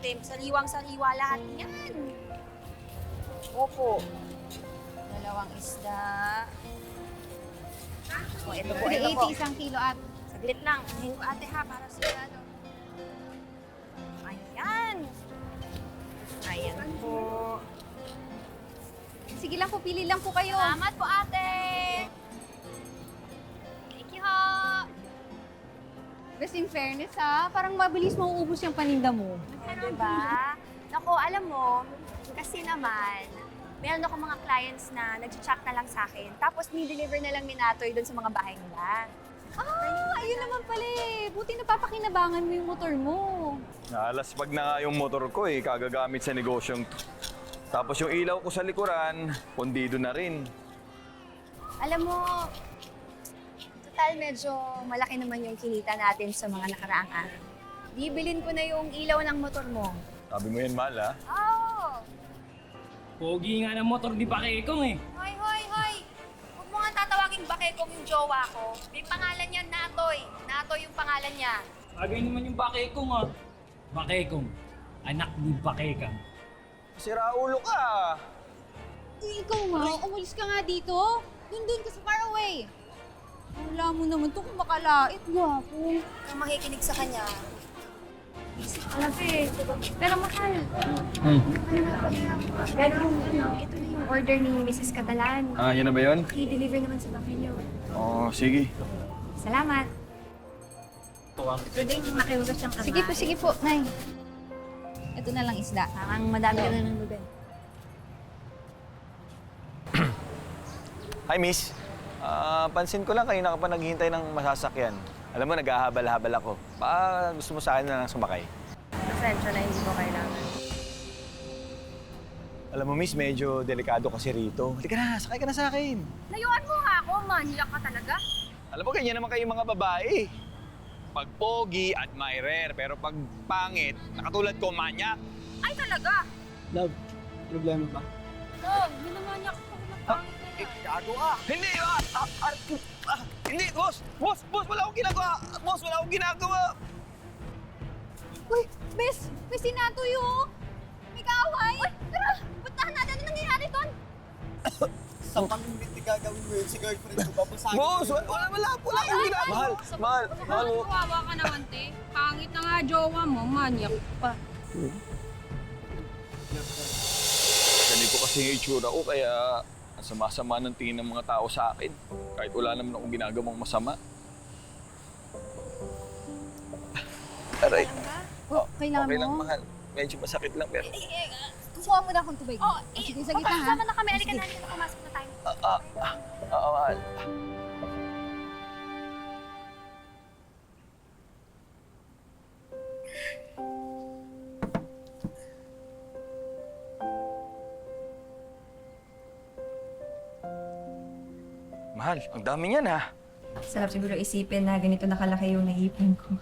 ate. Sariwang-sariwa lahat yan. Opo. 2 isda. O, ito po, ito po. 380 isang kilo at Saglit lang. Ngayon ko ate ha, para sigurado. Ayan. Ayan po. sige lang po, pili lang po kayo. Salamat po ate. Thank you ho. Bes, in fairness ha, parang mabilis mauubos yung paninda mo. Diba? Naku, alam mo, kasi naman, meron ako mga clients na nag-chat na lang sa akin. Tapos ni-deliver na lang ni Natoy doon sa mga bahay nila. Ayun naman pala eh. Buti napapakinabangan mo yung motor mo. Nalaspag na nga yung motor ko eh, kagagamit sa negosyong to. Tapos yung ilaw ko sa likuran, pundido na rin. Alam mo, total medyo malaki naman yung kinita natin sa mga nakaraang araw. Bibilin ko na yung ilaw ng motor mo. Sabi mo yan, mahal ha? Oh! Pogi nga ng motor ni Bakekong eh. Hoy, hoy, hoy! Huwag mo nga tatawagin Bakekong yung jowa ko. May pangalan niya, Natoy. Natoy yung pangalan niya. Bagay naman yung Bakekong ah. Bakekong, anak ni Bakekang. Sira ulo ka. Ikaw nga, umalis ka nga dito. Dun ka sa far away. Wala mo naman to kung makalait, gwapo. Kung makikinig sa kanya, alam eh. Pero mahal, ito na yung order ni Mrs. Catalan. Ah, yan na ba yun? I-deliver naman sa bahay niyo. Oo, sige. Salamat. Pwede yung makiugas siyang kamay. Sige po, Nay. Ito na lang isda. Parang madami ka na ng lugar. Hi, miss. Pansin ko lang kanina ka pa naghihintay ng masasakyan. Alam mo, naghahabal-habal ako. Baka gusto mo sa akin na lang sumakay. Pasensya na hindi ko kailangan. Alam mo, miss, medyo delikado kasi rito. Halika na, sakay ka na sa akin. Layuan mo nga ako, maniyak ka talaga. Alam mo, ganyan naman kayo mga babae. Pag pogi, admirer. Pero pag pangit, nakatulad ko, manyak. Ay talaga? Love, problema ba? No, minamanyak ko ng pangit na yan. Gago ka! Hindi! Hindi! Boss! Wala akong ginagawa! Boss, wala akong ginagawa! Uy, Bes! May sinatoy oh! May kaaway! Uy, tara! Puntahan natin! Ano nangyayari doon? Sa pang-invite gagawin mo yun si girlfriend ko, babasagin Boss! ko yun. Wala akong ginagawa! Mahal! Kawawa ka naman, te. Pangit na nga jowa mo, manyak pa. Ganito kasi yung itsura ko, kaya ang sama-sama ng tingin ng mga tao sa akin. Kahit wala naman akong ginagawang masama. Aray. Oh, kailangan Okay lang, mo? mahal. Medyo masakit lang, pero... Kukuha mo na akong tubig. Oh, Sige, sa gitna ha? Sama na kami. Alika na, pumasok na tayo. Oo, mahal. Mahal, ang dami niyan ha. Sarap siguro isipin na ganito nakalaki yung naipon ko.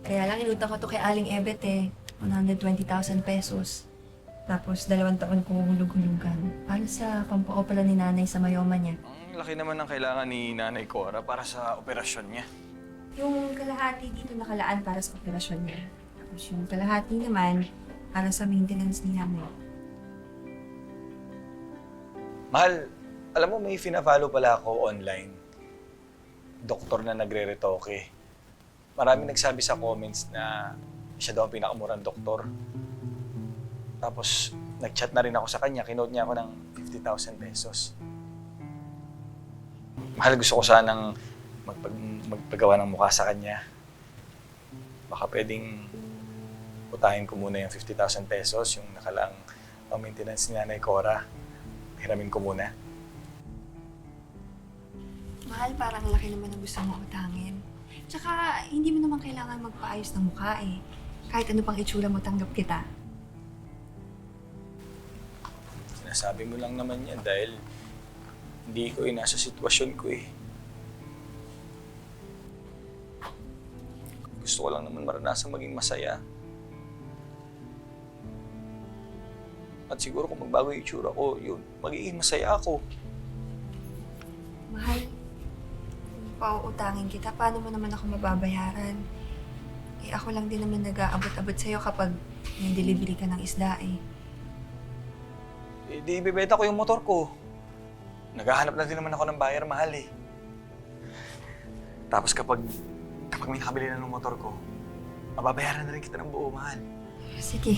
Kaya lang inutang ko to kay Aling Ebet eh. 120,000 pesos. Tapos 2 taon ko hulug-hulugan. Para sa pampaopera ni nanay sa mayoma niya. Ang laki naman ng kailangan ni Nanay Cora para sa operasyon niya. Yung kalahati dito nakalaan para sa operasyon niya. Tapos yung kalahati naman para sa maintenance ni nanay. Mahal, alam mo may fina-follow pala ako online. Doktor na nagre-retoke. Maraming nagsabi sa comments na siya daw ang pinakamurang doktor. Tapos, nag-chat na rin ako sa kanya. Kinote niya ako ng 50,000 pesos. Mahal, gusto ko sanang magpagawa ng mukha sa kanya. Baka pwedeng utahin ko muna yung 50,000 pesos, yung nakalang pang-maintenance ni Nanay Cora. Hiramin ko muna. Mahal, parang laki naman ang gusto mo utangin. Tsaka, hindi mo naman kailangan magpaayos ng mukha eh. Kahit ano pang itsura mo, tanggap kita. Sinasabi mo lang naman yan dahil hindi ko nasa sitwasyon ko eh. Gusto ko lang naman maranasan maging masaya. At siguro kung magbago yung itsura ko, yun, magiging masaya ako. Mahal, kung pauutangin kita, paano mo naman ako mababayaran? Eh, ako lang din naman nag-aabot-abot sa'yo kapag may delivery ka ng isda eh. Eh, di ibibenta ko yung motor ko. Naghahanap na din naman ako ng buyer, mahal eh. Tapos kapag may nakabili na ng motor ko, mababayaran na rin kita ng buo, mahal. Sige.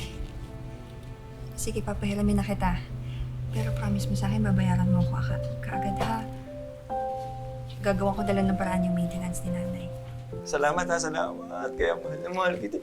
Sige, papahiramin na kita. Pero promise mo sa akin, babayaran mo ako kaagad ha. Gagawa ko dala ng paraan yung maintenance ni nanay. Salamat ha, salamat. Kaya mahal na mahal kita.